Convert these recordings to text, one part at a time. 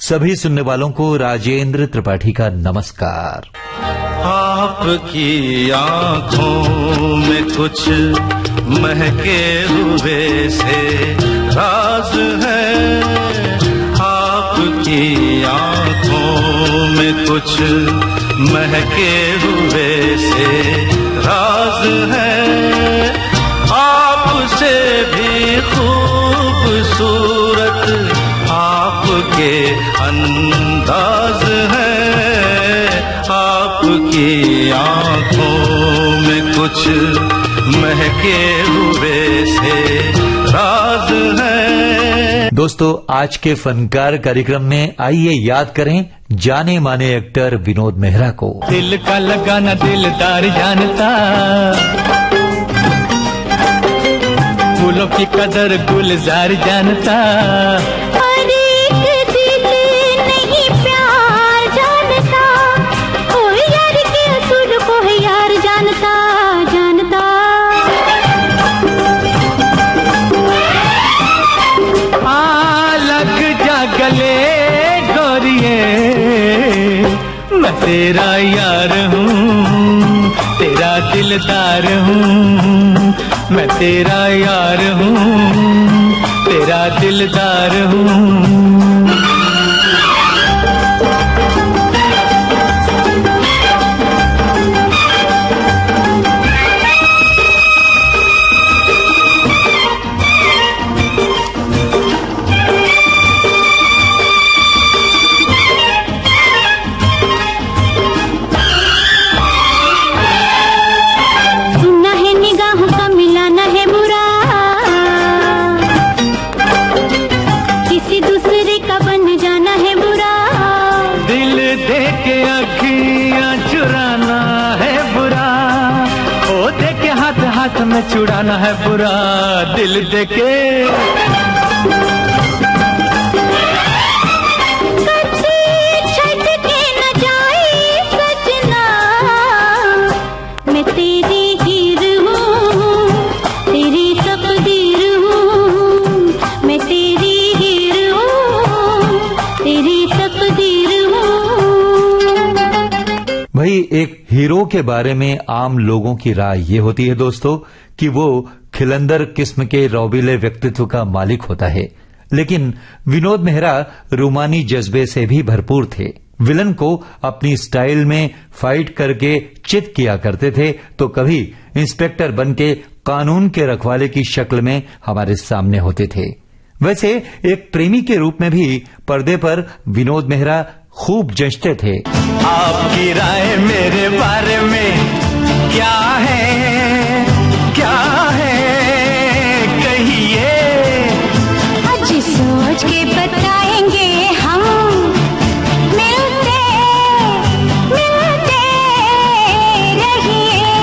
सभी सुनने वालों को राजेंद्र त्रिपाठी का नमस्कार। आपकी आंखों में कुछ महके हुए से राज है, आपकी आंखों में कुछ महके हुए से राज है, आपसे भी खूबसूरत आपके अंदाज है, आपकी आंखों में कुछ महके हुए से राज है। दोस्तों, आज के फनकार कार्यक्रम में आइए याद करें जाने माने एक्टर विनोद मेहरा को। दिल का लगाना दिलदार जानता, फूलों की कदर गुलजार जानता, और एक दिल नहीं प्यार जानता, कोई यार के असूल को है यार जानता जानता। लग जा गले गोरिए, मैं तेरा यार हूँ, तेरा दिलदार हूँ, मैं तेरा यार हूँ, तेरा दिलदार हूँ। हाथ में चुराना है बुरा, दिल देके छट के न जाए सजना, मैं तेरी हीर हूँ, तेरी तकदीर हूँ, मैं तेरी हीर हूँ, तेरी तकदीर हूँ। भाई, एक हीरो के बारे में आम लोगों की राय ये होती है दोस्तों कि वो खिलंदर किस्म के रौबीले व्यक्तित्व का मालिक होता है, लेकिन विनोद मेहरा रूमानी जज्बे से भी भरपूर थे। विलन को अपनी स्टाइल में फाइट करके चित किया करते थे, तो कभी इंस्पेक्टर बनके कानून के रखवाले की शक्ल में हमारे सामने होते थे। वैसे एक प्रेमी के रूप में भी पर्दे पर विनोद मेहरा खूब जचते थे। आपकी राय मेरे बारे में क्या है, क्या है कहिए, आज सोच के बताएंगे हम, मिलते मिलते रहिए।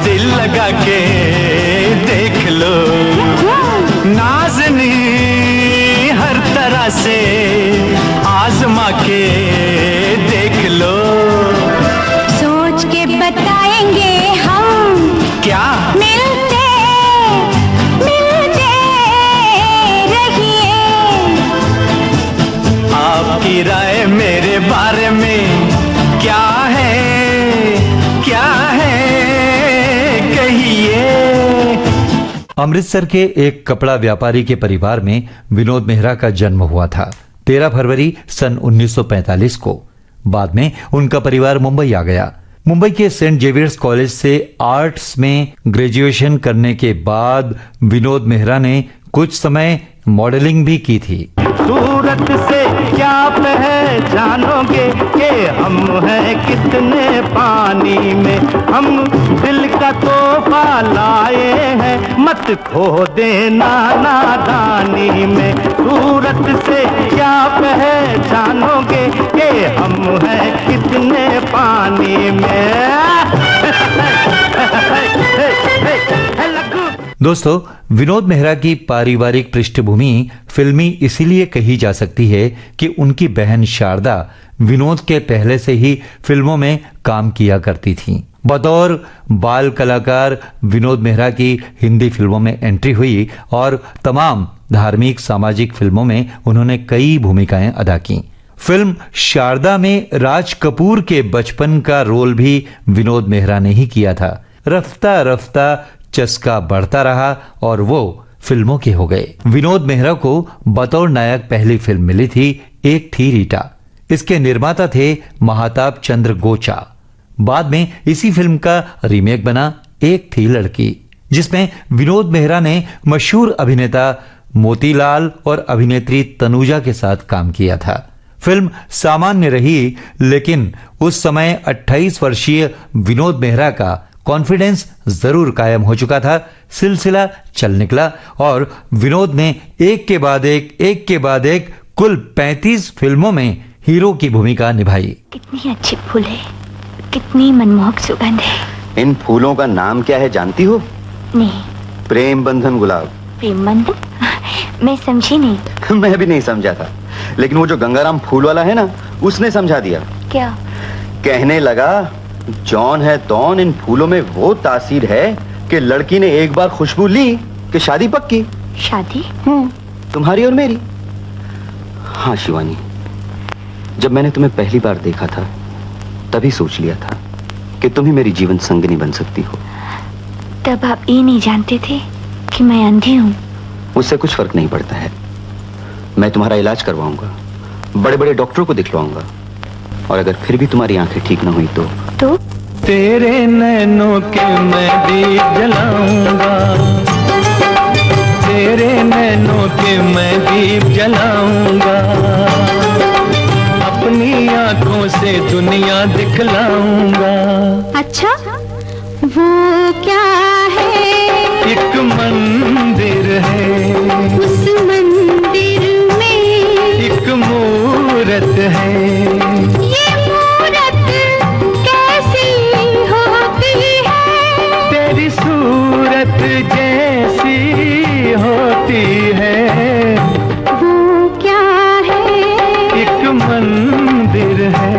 दिल लगा के देख लो, नाज़नी हर तरह से आजमा के देख लो। सोच के बताएंगे हम, क्या मिलते मिलते रहिए। आपकी राय मेरे बारे में क्या है, क्या है कहिए। अमृतसर के एक कपड़ा व्यापारी के परिवार में विनोद मेहरा का जन्म हुआ था 13 फरवरी सन 1945 को। बाद में उनका परिवार मुंबई आ गया। मुंबई के सेंट जेवियर्स कॉलेज से आर्ट्स में ग्रेजुएशन करने के बाद विनोद मेहरा ने कुछ समय मॉडलिंग भी की थी। सूरत से क्या पहचान जानोगे कि हम हैं कितने पानी में। हम दिल का तोहफा लाए हैं, मत खो देना नादानी में। सूरत से क्या पहचानोगे कि हम हैं कितने पानी में। दोस्तों, विनोद मेहरा की पारिवारिक पृष्ठभूमि फिल्मी इसीलिए कही जा सकती है कि उनकी बहन शारदा विनोद के पहले से ही फिल्मों में काम किया करती थीं। बतौर बाल कलाकार विनोद मेहरा की हिंदी फिल्मों में एंट्री हुई और तमाम धार्मिक सामाजिक फिल्मों में उन्होंने कई भूमिकाएं अदा की। फिल्म शारदा में राज कपूर के बचपन का रोल भी विनोद मेहरा ने ही किया था। रफ्ता रफ्ता चस्का बढ़ता रहा और वो फिल्मों के हो गए। विनोद मेहरा को बतौर नायक पहली फिल्म मिली थी एक थी रीटा। इसके निर्माता थे महाताब चंद्र गोचा। बाद में इसी फिल्म का रीमेक बना एक थी लड़की, जिसमें विनोद मेहरा ने मशहूर अभिनेता मोतीलाल और अभिनेत्री तनुजा के साथ काम किया था। फिल्म सामान्य रही, लेकिन उस समय 28 वर्षीय विनोद मेहरा का कॉन्फिडेंस जरूर कायम हो चुका था। सिलसिला चल निकला और विनोद ने एक के बाद एक कुल 35 फिल्मों में हीरो की भूमिका निभाई। कितनी अच्छी फूल है, कितनी मनमोहक सुगंध है। इन फूलों का नाम क्या है जानती हो? नहीं। प्रेम बंधन गुलाब। प्रेम बंधन? मैं समझी नहीं। मैं भी नहीं समझा था, लेकिन वो जो गंगाराम फूल वाला है ना, उसने समझा दिया। क्या? कहने लगा, जॉन है तौन, इन फूलों में वो तासीर है कि लड़की ने एक बार खुशबू ली कि शादी पक्की। शादी? तुम्हारी और मेरी। हाँ शिवानी, जब मैंने तुम्हें पहली बार देखा था तभी सोच लिया था कि तुम ही मेरी जीवन संगिनी बन सकती हो। तब आप ये नहीं जानते थे कि मैं अंधी हूँ? उससे कुछ फर्क नहीं पड़ता है। मैं तुम्हारा इलाज करवाऊंगा, बड़े बड़े डॉक्टरों को दिखवाऊंगा, और अगर फिर भी तुम्हारी आंखें ठीक न हुई तो तेरे नैनों के मैं दीप जलाऊंगा, तेरे नैनों के मैं दीप जलाऊंगा, अपनी आंखों से दुनिया दिखलाऊंगा। अच्छा, वो क्या है? एक मंदिर है, उस मंदिर में एक मूरत है। ये मूरत कैसी होती है? तेरी सूरत जैसी होती है। वो क्या है? एक मंदिर है।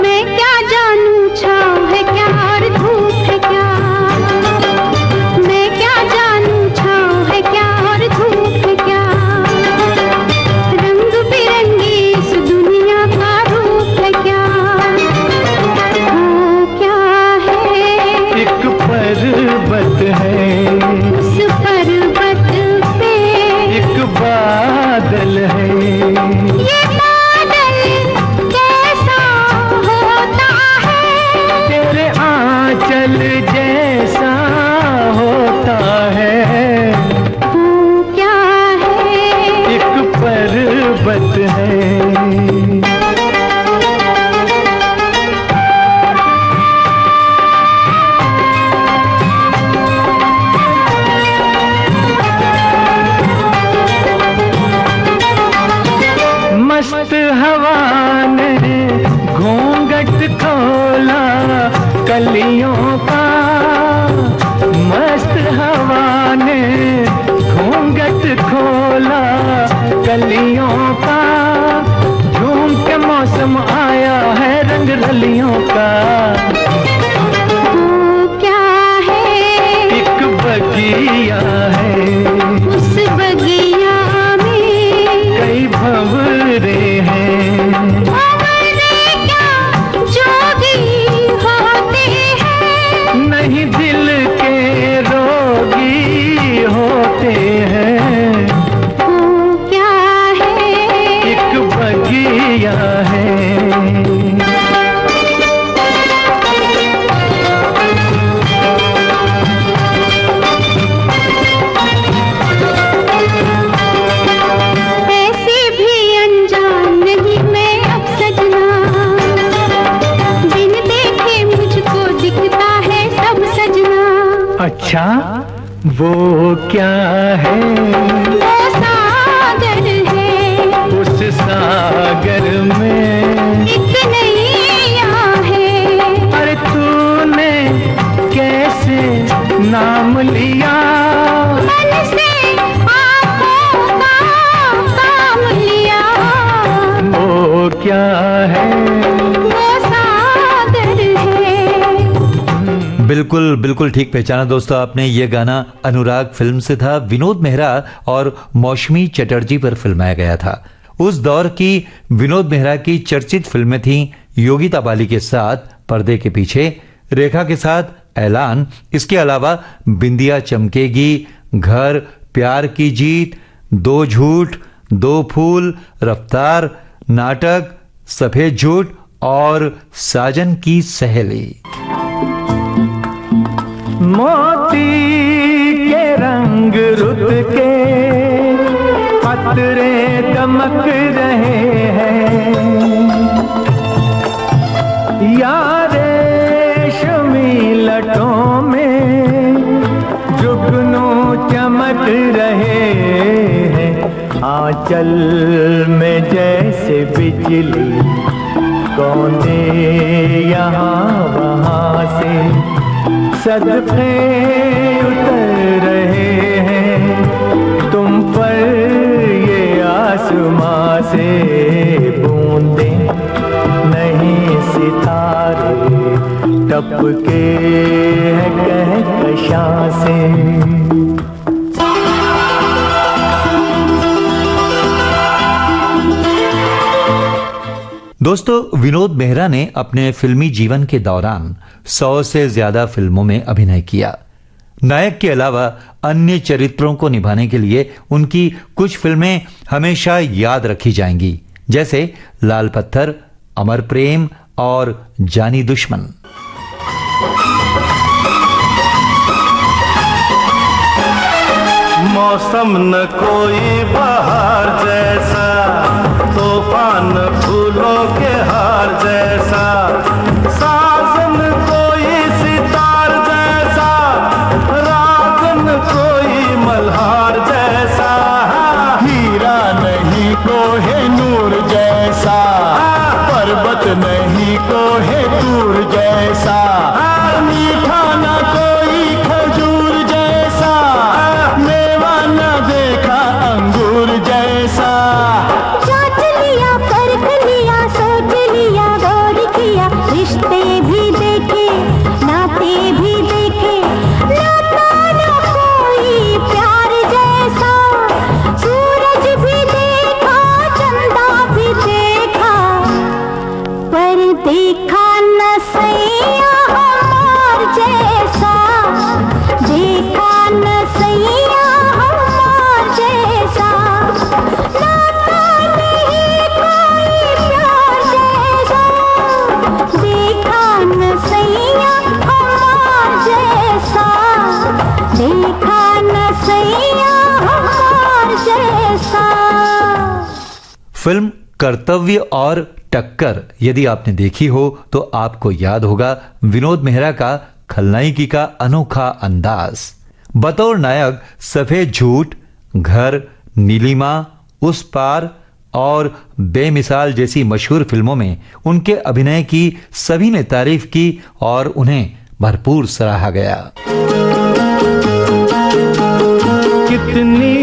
मैं क्या जानूं, छाँव है क्या और धूप है क्या? मैं क्या जानूं, छाँव है क्या और धूप है क्या? रंग बिरंगी इस दुनिया का रूप है क्या? वो क्या है? एक पर्वत है, उस पर्वत पे एक बादल है। ये बादल कैसा होता है? तेरे आंचल जैसा होता है। वो क्या है? एक पर्वत है। मस्त हवा ने घूंघट खोला कलियों का, मस्त हवा ने घूंघट खोला कलियों का। झूम के मौसम आया है रंग रलियों का। वो क्या है? एक बगिया है, उस बगिया में कई भंवरे हैं। भंवरे क्या जोगी होते हैं? अच्छा वो क्या है? वो सागर है, उस सागर में एक नैया है। अरे तूने कैसे नाम लिया? मन से आँखों का काम लिया। वो क्या है? वो सागर है। बिल्कुल बिल्कुल ठीक पहचाना दोस्तों आपने। ये गाना अनुराग फिल्म से था। विनोद मेहरा और मौसमी चटर्जी पर फिल्माया गया था। उस दौर की विनोद मेहरा की चर्चित फिल्में थीं योगिता बाली के साथ पर्दे के पीछे, रेखा के साथ ऐलान, इसके अलावा बिंदिया चमकेगी, घर, प्यार की जीत, दो झूठ, दो फूल, रफ्तार, नाटक, सफेद झूठ और साजन की सहेली। मोती के रंग रुत के पतरे दमक रहे हैं, यारे रेशमी लटों में जुगनू चमक रहे हैं। आंचल में जैसे बिजली कौंदे यहाँ वहाँ से सदके उतर रहे हैं तुम पर, ये आसमां से बूंदे नहीं सितारे टपके हैं कहकशां से। दोस्तों विनोद मेहरा ने अपने फिल्मी जीवन के दौरान 100 से ज्यादा फिल्मों में अभिनय किया। नायक के अलावा अन्य चरित्रों को निभाने के लिए उनकी कुछ फिल्में हमेशा याद रखी जाएंगी, जैसे लाल पत्थर, अमर प्रेम और जानी दुश्मन। मौसम न कोई बहार जैसा, तूफान फूलों के हार जैसा, साजन कोई सितार जैसा, रागन कोई मल्हार जैसा, हीरा नहीं कोहे नूर जैसा, पर्वत नहीं कोहे दूर जैसा, मीठा न कोई खजूर जैसा, मेवा न देखा अंगूर जैसा। जांच लिया, परख लिया, सोच लिया, गौर किया, रिश्ते भी देखे, नाते भी देखे, नाता न कोई प्यार जैसा, सूरज भी देखा, चंदा भी देखा, पर देखा न सैया हमार जैसा, देखा न सैया हमार जैसा, नाता नहीं कोई प्यार जैसा, देखा न सैया हमार जैसा, देखा न सैया हमार जैसा। फिल्म कर्तव्य और टक्कर यदि आपने देखी हो तो आपको याद होगा विनोद मेहरा का खलनायकी का अनोखा अंदाज। बतौर नायक सफेद झूठ, घर, नीलिमा, उस पार और बेमिसाल जैसी मशहूर फिल्मों में उनके अभिनय की सभी ने तारीफ की और उन्हें भरपूर सराहा गया। कितनी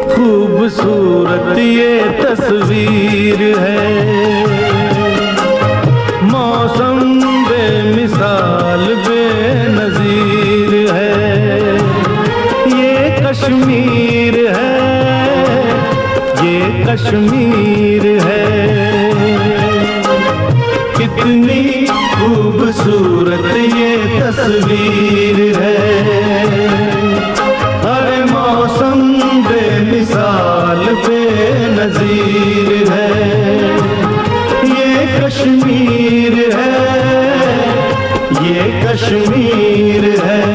खूबसूरत ये तस्वीर है, मौसम बेमिसाल बेनजीर है, ये कश्मीर है, ये कश्मीर है, कितनी खूबसूरत ये तस्वीर है, अरे मौसम बेमिसाल बेनजीर है, ये कश्मीर है, ये कश्मीर है।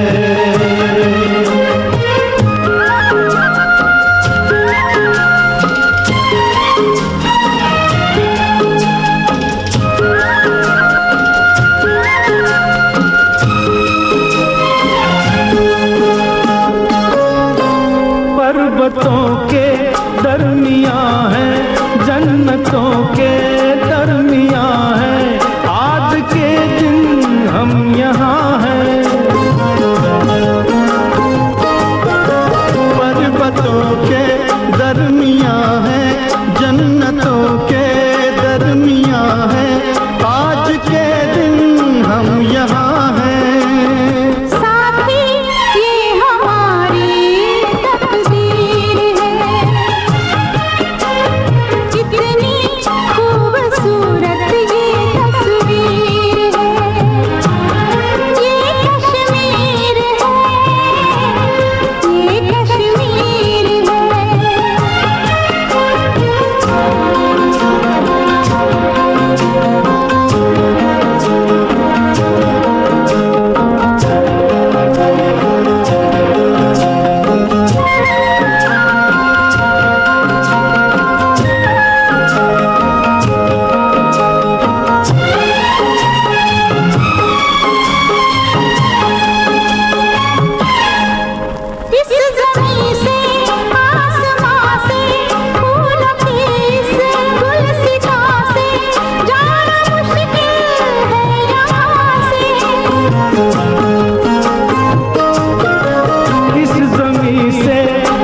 इस जमीन से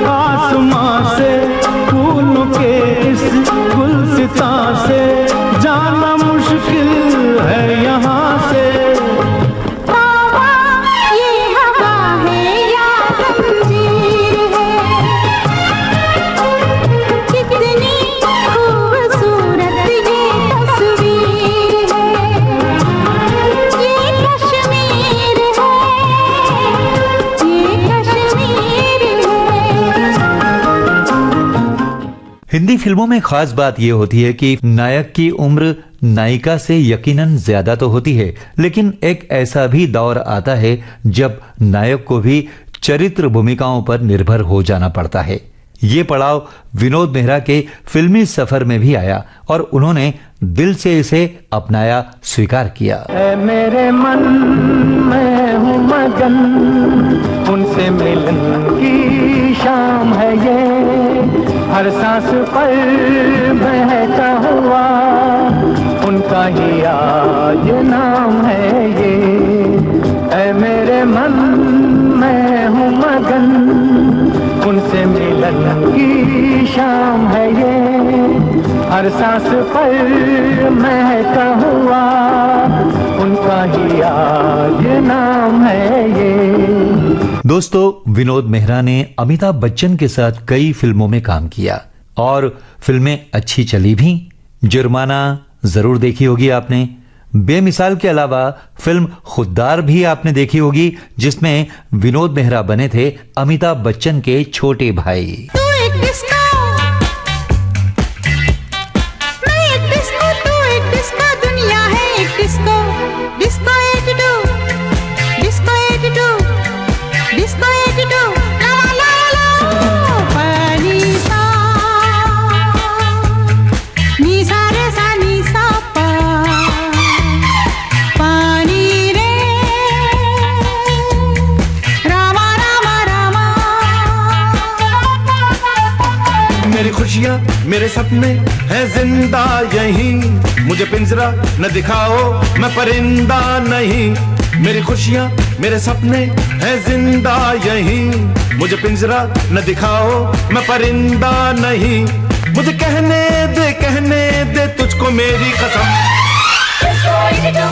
आसमां से फूलों के इस गुलसितां से जाना मुश्किल है यहाँ से। ये हवा है या जंजीर है, कितनी खूबसूरत ये तस्वीर है। ये कश्मीर है, ये कश्मीर है। हिंदी फिल्मों में खास बात यह होती है कि नायक की उम्र नायिका से यकीनन ज्यादा तो होती है, लेकिन एक ऐसा भी दौर आता है जब नायक को भी चरित्र भूमिकाओं पर निर्भर हो जाना पड़ता है। ये पड़ाव विनोद मेहरा के फिल्मी सफर में भी आया और उन्होंने दिल से इसे अपनाया, स्वीकार किया। ऐ मेरे मन में हूँ मगन, उनसे मिलन की शाम है ये, हर सांस पर बहता हुआ उनका ही आज नाम है ये। ऐ मेरे मन में हूँ मगन, उनसे मिलन की शाम है ये, हर सांस पर महका हुआ उनका ही आज नाम है ये। दोस्तों, विनोद मेहरा ने अमिताभ बच्चन के साथ कई फिल्मों में काम किया और फिल्में अच्छी चली भी। जुर्माना जरूर देखी होगी आपने। बेमिसाल के अलावा फिल्म खुददार भी आपने देखी होगी, जिसमें विनोद मेहरा बने थे अमिताभ बच्चन के छोटे भाई। तू एक डिस्को, मैं एक डिस्को, तू एक डिस्को, दुनिया है एक डिस्को। डिस्को 82, डिस्को 82, डिस्को 82, ला ला ला पानी सा, नी सा रे सा नी सा पा, पानी रे रामा रामा रामा। मेरी खुशियाँ मेरे सपने हैं जिंदा यहीं, मुझे पिंजरा न दिखाओ मैं परिंदा नहीं। मेरी खुशियाँ मेरे सपने हैं जिंदा यहीं, मुझे पिंजरा न दिखाओ मैं परिंदा नहीं। मुझे कहने दे तुझको मेरी कसम। Disco 82,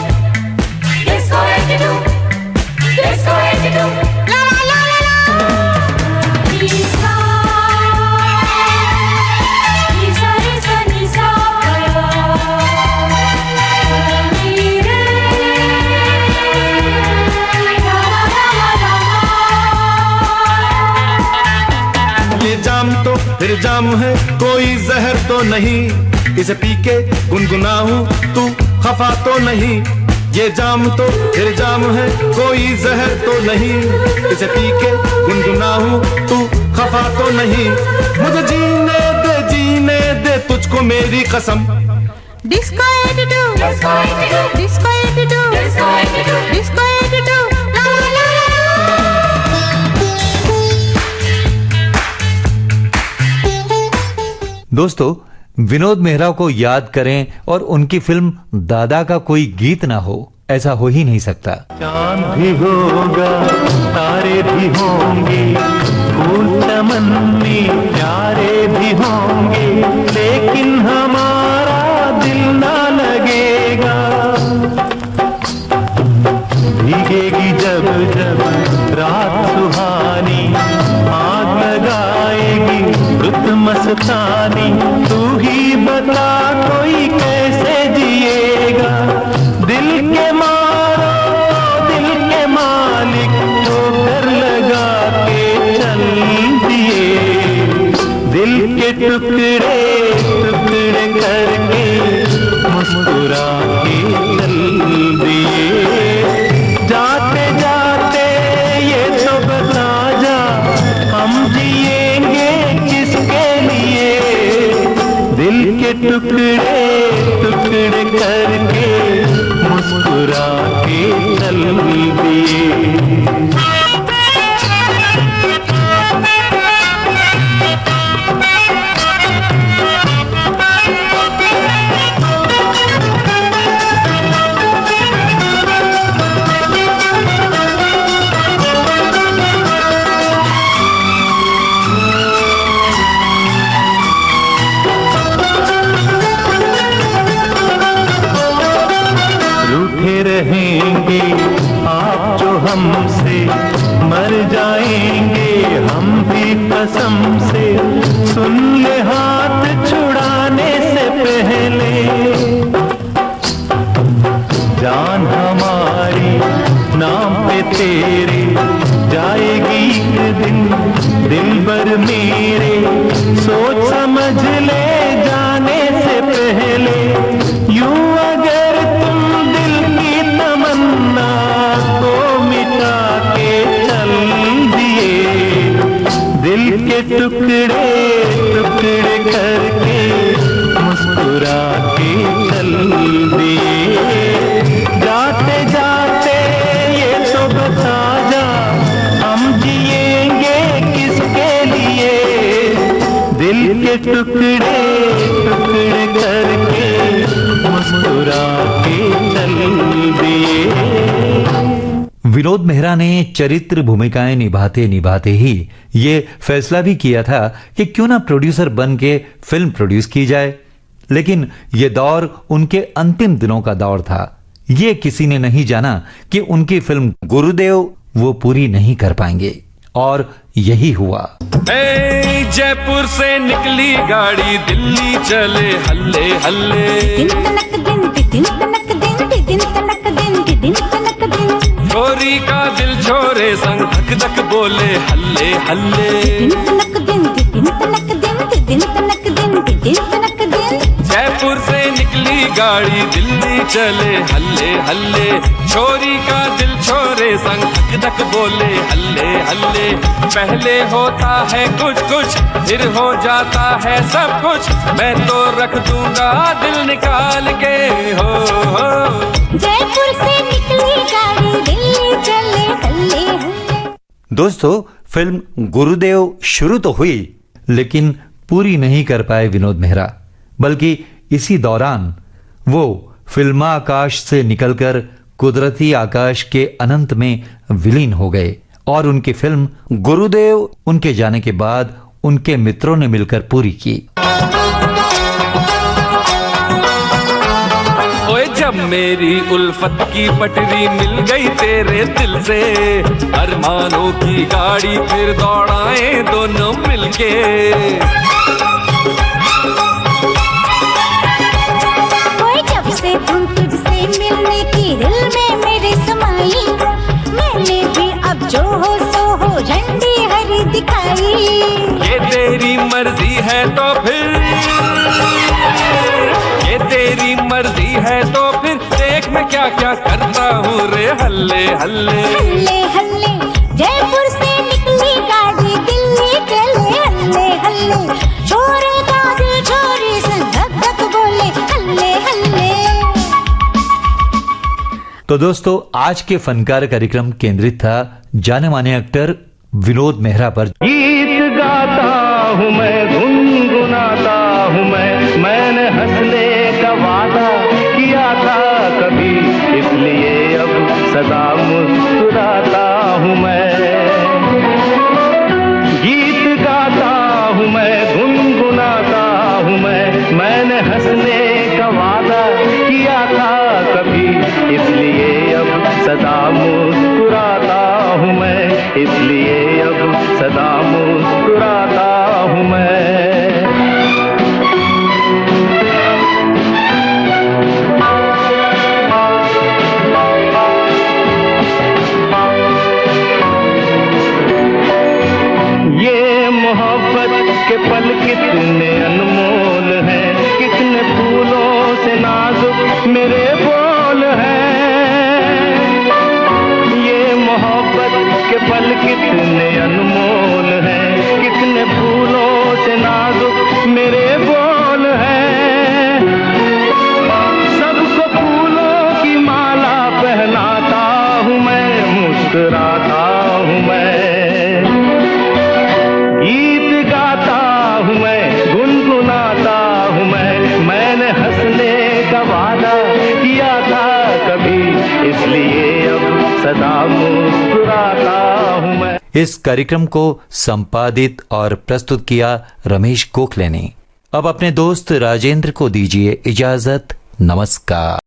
Disco 82, Disco 82, la la la la. Nisa, Nisa Nisa Nisa, ni re, la la la la. ये जाम तो फिर जाम है, कोई जहर तो नहीं, इसे पी के गुनगुनाऊं तू खफा तो नहीं। ये जाम तो फिर जाम है, कोई जहर तो नहीं, इसे पी के गुनगुनाऊं तू खफा तो नहीं। मुझे जीने दे तुझको मेरी कसम। Disco 82, Disco 82, Disco 82, Disco 82, Disco 82, la la la la. दोस्तों, विनोद मेहरा को याद करें और उनकी फिल्म दादा का कोई गीत ना हो, ऐसा हो ही नहीं सकता। चांद भी होगा, तारे भी होंगे, फूल चमन में प्यारे भी होंगे, लेकिन हमारा दिल ना लगेगा। भीगेगी जब जब रात सुहानी, आग लगाएगी रुत मस्तानी, तू ही बता कोई कैसे जिएगा। दिल के मारो दिल के मालिक ठोकर लगा के चल दिए, दिल के टुकड़े टुकड़े करके मुस्कुरा के चल दिए। जाते जाते ये तो बता जा, हम जिएंगे किसके लिए। दिल के टुकड़े टुकड़े करके मुस्कुरा के चल दिए। हमसे, मर जाएंगे हम भी कसम से, सुन ले हाथ छुड़ाने से पहले। जान हमारी नाम पे तेरे जाएगी एक दिन, दिल भर मेरे सोच समझ ले जाने से पहले। यूं अगर तुम दिल की तमन्ना को मिटा के चल दिए, दिल के टुकड़े टुकड़े करके मुस्कुरा के चल दिए। जाते जाते ये तो बता जा, हम जिएंगे किसके लिए, दिल के टुकड़े टुकड़े करके मुस्कुरा के चल दिए। विनोद मेहरा ने चरित्र भूमिकाएं निभाते निभाते ही ये फैसला भी किया था कि क्यों ना प्रोड्यूसर बन के फिल्म प्रोड्यूस की जाए। लेकिन ये दौर उनके अंतिम दिनों का दौर था। ये किसी ने नहीं जाना कि उनकी फिल्म गुरुदेव वो पूरी नहीं कर पाएंगे, और यही हुआ। जयपुर से निकली गाड़ी, दिल्ली चले हल्ले हल्ले। छोरी का दिल छोरे संग धक धक बोले हल्ले हल्ले। जयपुर से निकली गाड़ी, दिल्ली चले हल्ले हल्ले। छोरी का दिल छोरे संग धक धक बोले हल्ले हल्ले। पहले होता है कुछ कुछ, फिर हो जाता है सब कुछ, मैं तो रख दूंगा दिल निकाल के। हो जयपुर से निकली गाड़ी, दिल्ली चले हल्ले हल्ले। दोस्तों, फिल्म गुरुदेव शुरू तो हुई लेकिन पूरी नहीं कर पाए विनोद मेहरा, बल्कि इसी दौरान वो फिल्माकाश से निकलकर कुदरती आकाश के अनंत में विलीन हो गए, और उनकी फिल्म गुरुदेव उनके जाने के बाद उनके मित्रों ने मिलकर पूरी की। ओए जब मेरी उल्फत की पटरी मिल गई तेरे दिल से, अरमानों की गाड़ी फिर दौड़ाए दोनों मिलके। तुम तुझसे मिलने की दिल में मेरे समाई, मैंने भी अब जो हो सो हो झंडी हरी दिखाई। ये तेरी मर्जी है तो फिर, ये तेरी मर्जी है तो फिर, देख मैं क्या क्या करता हूँ रे हल्ले हल्ले। हल्ले हल्ले जयपुर से निकली गाड़ी, दिल्ली चले हल्ले हल्ले। छोरे का दिल छोरी से धक धक बोले हल्ले हल्ले। तो दोस्तों, आज के फनकार कार्यक्रम केंद्रित था जाने माने एक्टर विनोद मेहरा पर। गीत गाता हूँ मैं, गुनगुनाता हूँ मैंने हंसने का वादा किया था कभी, इसलिए अब सदा मुस्कुराता हूँ मैं। गीत गाता हूँ मैं, गुनगुनाता हूँ मैंने हंसने का वादा किया था कभी, इसलिए अब सदा मुस्कुराता हूँ मैं, इसलिए अब सदा मुस्कुराता हूँ मैं। ये मोहब्बत के पल कितने अनमोल हैं, कितने फूलों से नाजुक मेरे बोल हैं। ये मोहब्बत के पल कितने अनमोल हैं, कितने फूलों से नाजुक मेरे बोल हैं। सबको फूलों की माला पहनाता हूँ मैं, मुस्कुराता हूँ मैं। गीत गाता हूँ मैं, गुनगुनाता हूँ मैंने हंसने का वादा किया था कभी, इसलिए अब सदा मुस्कुराता हूँ मैं। इस कार्यक्रम को संपादित और प्रस्तुत किया रमेश गोखले ने। अब अपने दोस्त राजेंद्र को दीजिए इजाजत। नमस्कार।